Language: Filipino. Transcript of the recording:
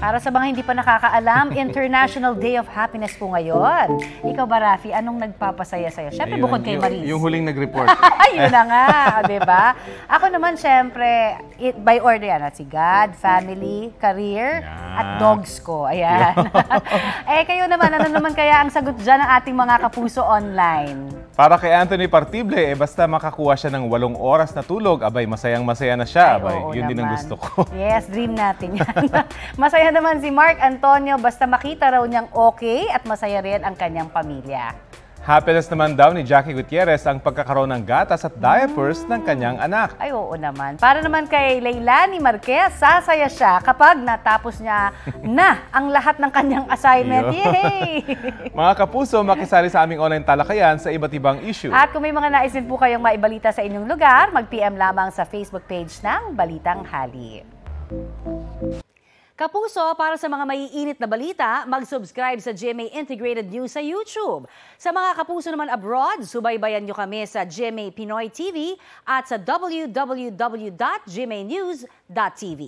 Para sa mga hindi pa nakakaalam, International Day of Happiness po ngayon. Ikaw ba, Rafi, anong nagpapasaya sa'yo? Siyempre, bukod kay Maris. Yung huling nag-report. Yun na nga, diba? Ako naman, siyempre, by order yan. Si God, family, career, at dogs ko. Ayan. Kayo naman, ano naman kaya ang sagot dyan ng ating mga kapuso online? Para kay Anthony Partible, basta makakuha siya ng 8 oras na tulog, abay, masayang-masaya na siya. Abay, yun din ang gusto ko. Yes, dream natin yan. Masaya naman si Mark Antonio, basta makita raw niyang okay at masaya rin ang kanyang pamilya. Happiness naman daw ni Jackie Gutierrez ang pagkakaroon ng gatas at diapers ng kanyang anak. Ay, oo naman. Para naman kay Leilani Marquez, sasaya siya kapag natapos niya na ang lahat ng kanyang assignment. Yay! Mga kapuso, makisali sa aming online talakayan sa iba't ibang issue. At kung may mga nais din po kayong maibalita sa inyong lugar, mag-PM lamang sa Facebook page ng Balitang Hali. Kapuso, para sa mga maiinit na balita, mag-subscribe sa GMA Integrated News sa YouTube. Sa mga kapuso naman abroad, subaybayan nyo kami sa GMA Pinoy TV at sa www.gmanews.tv.